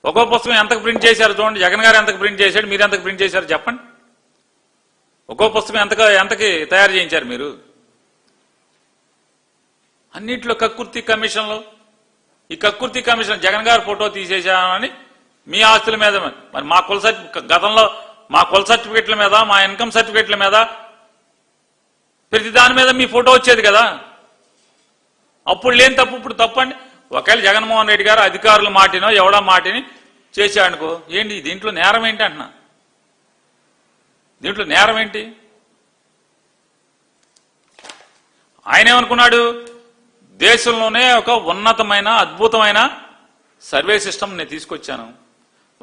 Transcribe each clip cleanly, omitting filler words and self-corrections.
ఒక్కో పుస్తకం ఎంతకు ప్రింట్ చేశారు చూడండి. జగన్ గారు ఎంతకు ప్రింట్ చేశాడు, మీరు ఎంతకు ప్రింట్ చేశారు చెప్పండి. ఒక్కో పుస్తకం ఎంతకి తయారు చేయించారు మీరు? అన్నింటిలో కక్కుర్తి కమిషన్లు. ఈ కక్కుర్తి కమిషన్ జగన్ గారు ఫోటో తీసేశామని మీ ఆస్తుల మీద, మరి మా కుల గతంలో మా కుల సర్టిఫికెట్ల మీద, మా ఇన్కమ్ సర్టిఫికెట్ల మీద, ప్రతి దాని మీద మీ ఫోటో వచ్చేది కదా. అప్పుడు లేని తప్పు ఇప్పుడు తప్పండి. ఒకవేళ జగన్మోహన్ రెడ్డి గారు అధికారుల మాటినో ఎవడో మాటిని చేశాడనుకో, ఏంటి దీంట్లో నేరం ఏంటి అంటున్నా? దీంట్లో నేరం ఏంటి? ఆయన ఏమనుకున్నాడు, దేశంలోనే ఒక ఉన్నతమైన అద్భుతమైన సర్వే సిస్టమ్ నేను తీసుకొచ్చాను.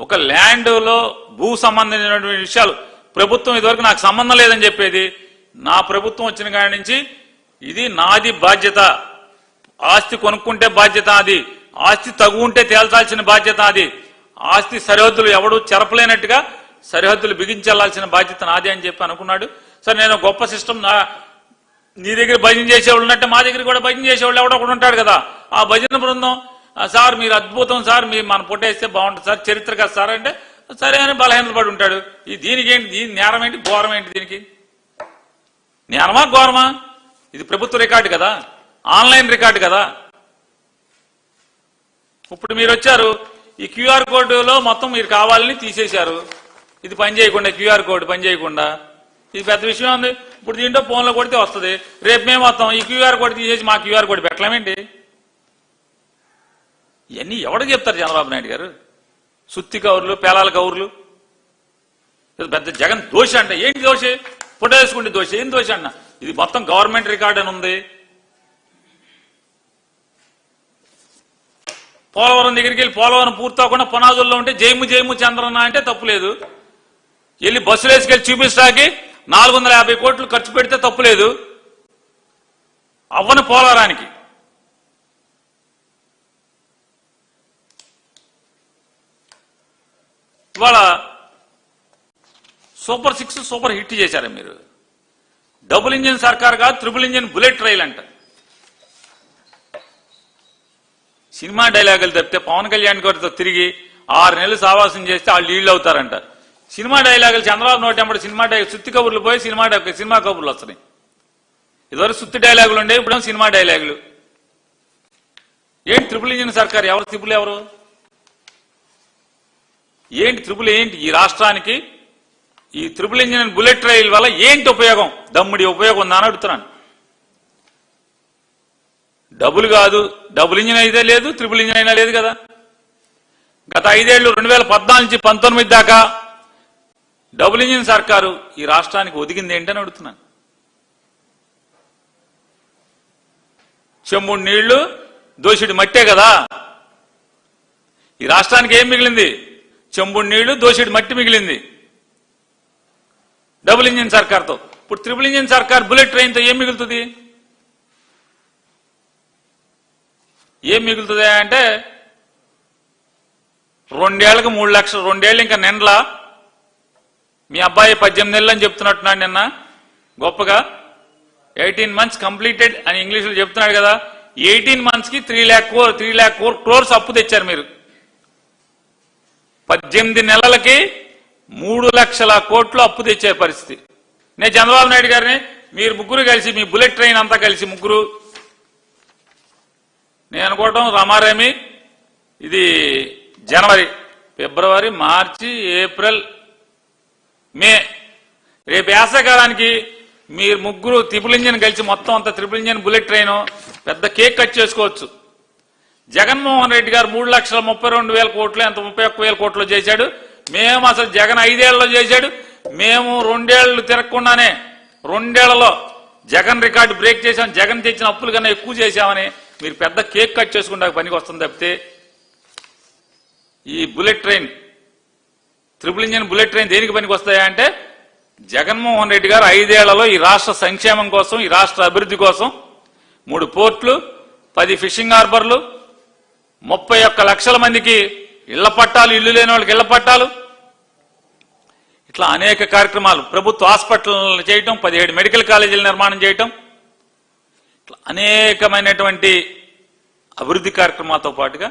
ఒక ల్యాండ్లో భూ సంబంధించినటువంటి విషయాలు ప్రభుత్వం ఇదివరకు నాకు సంబంధం లేదని చెప్పేది, నా ప్రభుత్వం వచ్చిన కాడి నుంచి ఇది నాది బాధ్యత. ఆస్తి కొనుక్కుంటే బాధ్యత అది, ఆస్తి తగు ఉంటే తేల్చాల్సిన బాధ్యత అది, ఆస్తి సరిహద్దులు ఎవడు చెరపలేనట్టుగా సరిహద్దులు బిగించాల్సిన బాధ్యత నాది అని చెప్పి అనుకున్నాడు. సరే నేను గొప్ప సిస్టమ్, నీ దగ్గర భజన చేసేవాళ్ళు ఉన్నట్టే మా దగ్గర కూడా భజన చేసేవాళ్ళు ఎవడో ఒకడు ఉంటాడు కదా. ఆ భజన బృందం, సార్ మీరు అద్భుతం సార్, మీరు మన పొట్టేస్తే బాగుంటుంది సార్, చరిత్ర కదా సార్ అంటే సరే అని బలహీనత పడి ఉంటాడు. దీనికి ఏంటి, దీని నేరం ఏంటి, ఘోరం ఏంటి? దీనికి నేరమా ఘోరమా? ఇది ప్రభుత్వ రికార్డు కదా, ఆన్లైన్ రికార్డు కదా. ఇప్పుడు మీరు వచ్చారు, ఈ క్యూఆర్ కోడ్లో మొత్తం మీరు కావాలని తీసేశారు. ఇది పని చేయకుండా, క్యూఆర్ కోడ్ పని చేయకుండా, ఇది పెద్ద విషయం ఉంది. ఇప్పుడు దీంట్లో ఫోన్లో కొడితే వస్తుంది. రేపు మేము మొత్తం ఈ క్యూఆర్ కోడ్ తీసేసి మా క్యూఆర్ కోడ్ పెట్టలేమేంటి? ఇవన్నీ ఎవరికి చెప్తారు చంద్రబాబు నాయుడు గారు? సుత్తి కౌరులు, పేలాల కౌరులు. పెద్ద జగన్ దోష అంటే ఏంటి దోష? ఫోటో వేసుకుంటే దోష, ఏం దోష అన్న? ఇది మొత్తం గవర్నమెంట్ రికార్డ్ అని ఉంది. పోలవరం దగ్గరికి వెళ్ళి పోలవరం పూర్తవకుండా పునాదుల్లో ఉంటే జైము జైము చంద్రన్న అంటే తప్పులేదు. వెళ్ళి బస్సులు వేసుకెళ్ళి చూపిస్తాకి 450 కోట్లు ఖర్చు పెడితే తప్పులేదు. అవ్వని పోలవరానికి ఇవాళ సూపర్ 6 సూపర్ హిట్ చేశారు మీరు. డబుల్ ఇంజిన్ సర్కార్ కాదు, ట్రిపుల్ ఇంజిన్ బుల్లెట్ రైల్ అంట. సినిమా డైలాగులు తప్పితే పవన్ కళ్యాణ్ గారితో తిరిగి 6 నెలలు సావాసం చేస్తే వాళ్ళు లీళ్ళు అవుతారంట. సినిమా డైలాగులు చంద్రబాబు నోటెంబడి సినిమా సుత్తి కబుర్లు పోయి సినిమా కబుర్లు వస్తున్నాయి. ఇదివరకు సుత్తి డైలాగులు ఉండే, ఇప్పుడు సినిమా డైలాగులు. ఏంటి ట్రిపుల్ ఇంజిన్ సర్కార్? ఎవరు ట్రిపుల్? ఎవరు ఏంటి ట్రిపుల్? ఏంటి ఈ రాష్ట్రానికి ఈ ట్రిపుల్ ఇంజిన్ బుల్లెట్ రైల్ వల్ల ఏంటి ఉపయోగం? దమ్ముడి ఉపయోగం ఉందా అని అడుగుతున్నాను. డబుల్ కాదు, డబుల్ ఇంజిన్ అయితే లేదు, ట్రిపుల్ ఇంజిన్ అయినా లేదు కదా. గత 5 ఏళ్లు 2014 నుంచి 19 దాకా డబుల్ ఇంజిన్ సర్కారు ఈ రాష్ట్రానికి ఒదిగింది ఏంటని అడుగుతున్నాను. చెంబుడు నీళ్లు, దోషుడి మట్టే కదా. ఈ రాష్ట్రానికి ఏం మిగిలింది? చెంబుడు నీళ్లు, దోషుడి మట్టి మిగిలింది డబుల్ ఇంజిన్ సర్కార్తో. ఇప్పుడు ట్రిపుల్ ఇంజిన్ సర్కార్ బుల్లెట్ ట్రైన్తో ఏం మిగులుతుంది? ఏం మిగులుతుంది అంటే 2 ఏళ్లకు 3 లక్షలు, 2 ఏళ్ళు ఇంకా నిండ్లా. మీ అబ్బాయి 18 నెలలు అని చెప్తున్నట్టున్నాడు నిన్న గొప్పగా. 18 months కంప్లీటెడ్ అని ఇంగ్లీష్లో చెప్తున్నాడు కదా. 18 months కి 3 lakh crores అప్పు తెచ్చారు మీరు. 18 నెలలకి 3 లక్షల కోట్లు అప్పు తెచ్చే పరిస్థితి. నేను చంద్రబాబు నాయుడు గారిని, మీరు ముగ్గురు కలిసి, మీ బుల్లెట్ ట్రైన్ అంతా కలిసి ముగ్గురు, నేను అనుకోవటం రామారేమి, ఇది జనవరి, ఫిబ్రవరి, మార్చి, ఏప్రిల్, మే, రేపు వేసవికాలానికి మీరు ముగ్గురు ట్రిపుల్ ఇంజిన్ కలిసి మొత్తం అంత ట్రిపుల్ ఇంజిన్ బుల్లెట్ ట్రైన్ పెద్ద కేక్ కట్ చేసుకోవచ్చు. జగన్మోహన్ రెడ్డి గారు 3,32,000 కోట్లు, ఎంత 31,000 కోట్లు చేశాడు. మేము అసలు జగన్ 5 ఏళ్లలో చేశాడు. మేము 2 ఏళ్లు తిరగకుండానే 2 ఏళ్లలో జగన్ రికార్డు బ్రేక్ చేశాం. జగన్ తెచ్చిన అప్పులు కన్నా ఎక్కువ చేశామని మీరు పెద్ద కేక్ కట్ చేసుకుంటే పనికి వస్తుంది తప్పితే, ఈ bullet train, triple engine bullet train దేనికి పనికి వస్తాయా అంటే, జగన్మోహన్ రెడ్డి గారు 5 ఏళ్లలో ఈ రాష్ట్ర సంక్షేమం కోసం, ఈ రాష్ట్ర అభివృద్ధి కోసం 3 పోర్టులు, 10 ఫిషింగ్ హార్బర్లు, 31 లక్షల మందికి ఇళ్ల పట్టాలు, ఇల్లు లేని వాళ్ళకి ఇళ్ల పట్టాలు, ఇట్లా అనేక కార్యక్రమాలు, ప్రభుత్వ హాస్పిటల్ చేయటం, 17 మెడికల్ కాలేజీల నిర్మాణం చేయటం, ఇట్లా అనేకమైనటువంటి అభివృద్ధి కార్యక్రమాలతో పాటుగా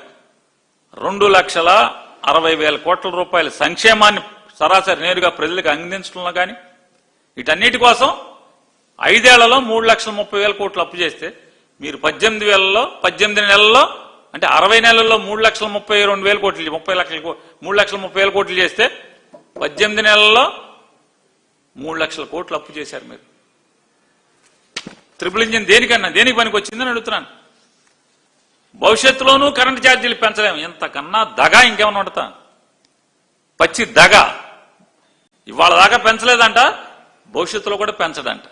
2,60,000 కోట్ల రూపాయల సంక్షేమాన్ని సరాసరి నేరుగా ప్రజలకు అందించడంలో కానీ వీటన్నిటి కోసం 5 ఏళ్లలో 3,30,000 కోట్లు అప్పు చేస్తే మీరు 18 నెలల్లో అంటే 60 నెలల్లో 3,32,000 కోట్లు 3,30,000 కోట్లు చేస్తే 18 నెలల్లో 3 లక్షల కోట్లు అప్పు చేశారు మీరు. ట్రిపుల్ ఇంజిన్ దేనికి పనికి వచ్చిందని అడుగుతున్నాను. భవిష్యత్తులోనూ కరెంటు ఛార్జీలు పెంచలేము. ఎంతకన్నా దగా ఇంకేమన్నా ఉండతా, పచ్చి దగా. ఇవాళ దాకా పెంచలేదంట, భవిష్యత్తులో కూడా పెంచడంట.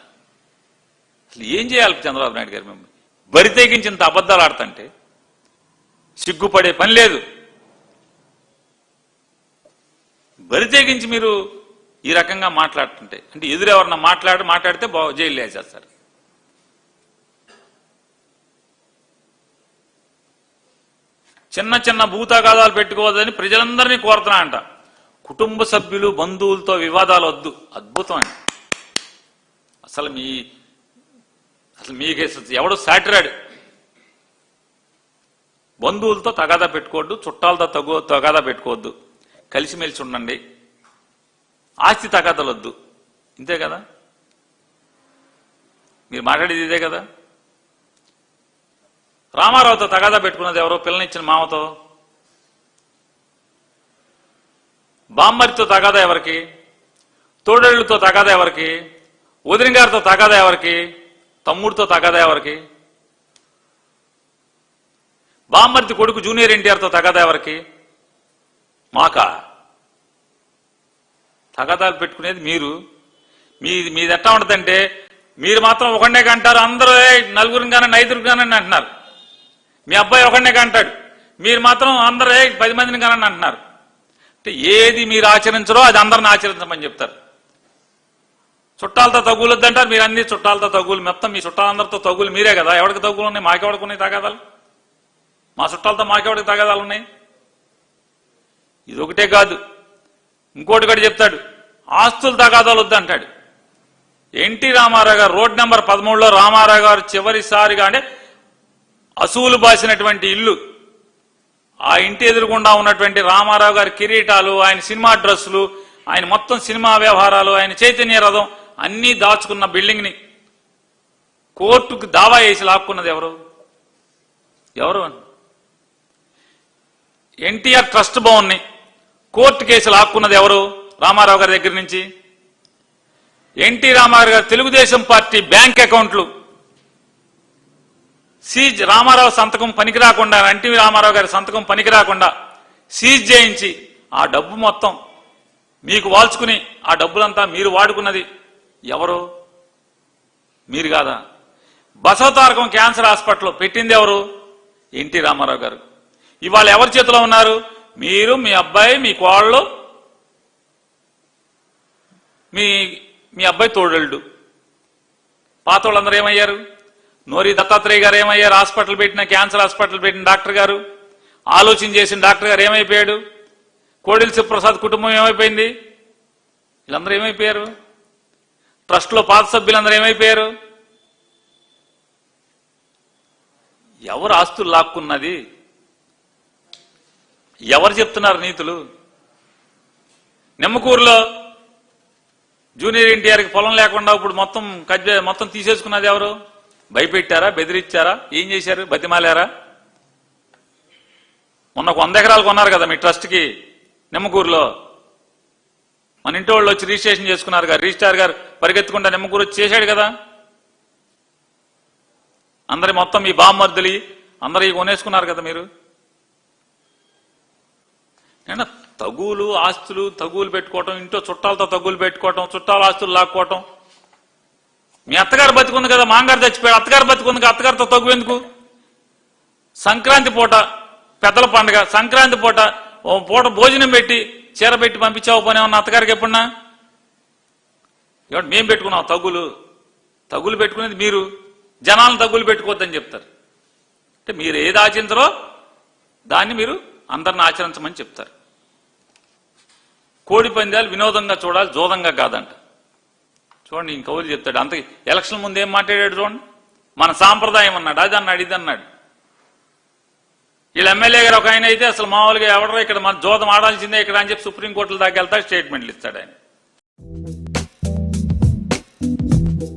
అసలు ఏం చేయాలి చంద్రబాబు నాయుడు గారు? మేము బరి తెగించింత అబద్ధాలు ఆడుతుంటే సిగ్గుపడే పని లేదు. బరి తెగించి మీరు ఈ రకంగా మాట్లాడుతుంటే అంటే ఎదురెవరన్నా మాట్లాడితే జైలు వేసేస్తారు. చిన్న చిన్న భూతగాదాలు పెట్టుకోవద్దని ప్రజలందరినీ కోరుతున్నా అంట. కుటుంబ సభ్యులు బంధువులతో వివాదాలు వద్దు. అద్భుతం అండి. అసలు మీకు ఎవడు సాటిరాడు. బంధువులతో తగాదా పెట్టుకోవద్దు, చుట్టాలతో తగాదా పెట్టుకోవద్దు, కలిసిమెలిసి ఉండండి, ఆస్తి తగాదాలు వద్దు. ఇంతే కదా మీరు మాట్లాడేది? ఇదే కదా. రామారావుతో తగాదా పెట్టుకున్నది ఎవరో? పిల్లనిచ్చిన మామతో. బామ్మరితో తగాదా ఎవరికి? తోడేళ్లతో తగాదా ఎవరికి? వదిన గారితో తగాదా ఎవరికి? తమ్ముడితో తగాదా ఎవరికి? బామ్మరిది కొడుకు జూనియర్ ఎన్టీఆర్తో తగాదా ఎవరికి? మాకా? తగాదాలు పెట్టుకునేది మీరు. మీది ఎట్లా ఉంటుందంటే మీరు మాత్రం ఒకనే కంటారు, అందరూ నలుగురిని కానీ 5 కానీ అంటున్నారు. మీ అబ్బాయి ఒకనే కంటాడు, మీరు మాత్రం అందరూ 10 మందిని కానీ అంటున్నారు. అంటే ఏది మీరు ఆచరించరో అది అందరిని ఆచరించమని చెప్తారు. చుట్టాలతో తగులొద్దు అంటారు, మీరు అన్ని చుట్టాలతో తగులు, మొత్తం మీ చుట్టాలందరితో తగులు మీరే కదా. ఎవరికి తగులు ఉన్నాయి? మాకెవడికి ఉన్నాయి తగాదాలు? మా చుట్టాలతో మాకెవడికి తగాదాలు ఉన్నాయి? ఇది ఒకటే కాదు, ఇంకోటి కూడా చెప్తాడు, ఆస్తులు తగాదాలు వద్దు అంటాడు. ఎన్టీ రామారావు గారు రోడ్ నెంబర్ 13లో రామారావు గారు చివరిసారిగా అంటే అసూలు బాసినటువంటి ఇల్లు, ఆ ఇంటి ఎదురుగుండా ఉన్నటువంటి రామారావు గారి కిరీటాలు, ఆయన సినిమా డ్రెస్సులు, ఆయన మొత్తం సినిమా వ్యవహారాలు, ఆయన చైతన్య రథం అన్నీ దాచుకున్న బిల్డింగ్ని కోర్టుకు దావా వేసి లాక్కున్నది ఎవరు? ఎన్టీఆర్ ట్రస్ట్ భవన్ని కోర్టు కేసు లాక్కున్నది ఎవరు? రామారావు గారి దగ్గర నుంచి. ఎన్టీ రామారావు గారు తెలుగుదేశం పార్టీ బ్యాంక్ అకౌంట్లు సీజ్, రామారావు సంతకం పనికి రాకుండా, ఎన్టీ రామారావు గారి సంతకం పనికి రాకుండా సీజ్ చేయించి ఆ డబ్బు మొత్తం మీకు వాల్చుకుని ఆ డబ్బులంతా మీరు వాడుకున్నది ఎవరు? మీరు కాదా? బసవతారకం క్యాన్సర్ హాస్పిటల్ పెట్టింది ఎవరు? ఎన్టీ రామారావు గారు. ఇవాళ ఎవరి చేతిలో ఉన్నారు? మీరు, మీ అబ్బాయి, మీ కోళ్ళు, మీ అబ్బాయి తోడళ్ళు. పాత వాళ్ళందరూ ఏమయ్యారు? నోరి దత్తాత్రేయ గారు ఏమయ్యారు? హాస్పిటల్ పెట్టిన, క్యాన్సర్ హాస్పిటల్ పెట్టిన డాక్టర్ గారు, ఆలోచన చేసిన డాక్టర్ గారు ఏమైపోయాడు? కోడెల శివప్రసాద్ కుటుంబం ఏమైపోయింది? వీళ్ళందరూ ఏమైపోయారు? ట్రస్ట్లో పాత సభ్యులందరూ ఏమైపోయారు? ఎవరు ఆస్తులు లాక్కున్నది? ఎవరు చెప్తున్నారు నీతులు? నిమ్మకూరులో జూనియర్ ఎన్టీఆర్కి పొలం లేకుండా ఇప్పుడు మొత్తం తీసేసుకున్నది ఎవరు? భయపెట్టారా? బెదిరించారా? ఏం చేశారు? బతిమాలారా? మొన్న 100 ఎకరాలు కొన్నారు కదా మీ ట్రస్ట్కి నిమ్మకూరులో. మన ఇంటి వాళ్ళు వచ్చి రిజిస్ట్రేషన్ చేసుకున్నారు కదా, రిజిస్ట్రార్ గారు పరిగెత్తుకుంటా నిమ్మకూరు వచ్చి చేశాడు కదా. అందరి మొత్తం మీ బామ్మర్దులు అందరూ కొనేసుకున్నారు కదా మీరు. తగులు ఆస్తులు తగులు పెట్టుకోవటం, ఇంట్లో చుట్టాలతో తగులు పెట్టుకోవటం, చుట్టాల ఆస్తులు లాక్కోవటం. మీ అత్తగారు బతికుంది కదా, మాంగారు చచ్చిపోయాడు, అత్తగారు బతికుంది కదా, అత్తగారితో తగ్గు ఎందుకు? సంక్రాంతి పూట పెద్దల పండుగ, సంక్రాంతి పూట ఓ పూట భోజనం పెట్టి చీర పెట్టి పంపించావు పోనీ ఉన్న అత్తగారికి ఎప్పుడన్నా? మేము పెట్టుకున్నాం తగులు పెట్టుకునేది మీరు. జనాలను తగులు పెట్టుకోవద్దని చెప్తారు. అంటే మీరు ఏది ఆచరించరో దాన్ని మీరు అందరిని ఆచరించమని చెప్తారు. కోడి పందాలు వినోదంగా చూడాలి, జోదంగా కాదంట. చూడండి ఇంకవులు చెప్తాడు. అంత ఎలక్షన్ ముందు ఏం మాట్లాడాడు చూడండి. మన సాంప్రదాయం అన్నాడు, అది అన్నాడు, ఇది అన్నాడు. ఎమ్మెల్యే గారు ఒక ఆయన అయితే అసలు మామూలుగా ఎవడో ఇక్కడ మన జోదం ఆడాల్సిందే ఇక్కడ అని చెప్పి సుప్రీంకోర్టుల దాకా వెళ్తా స్టేట్మెంట్లు ఇస్తాడు ఆయన.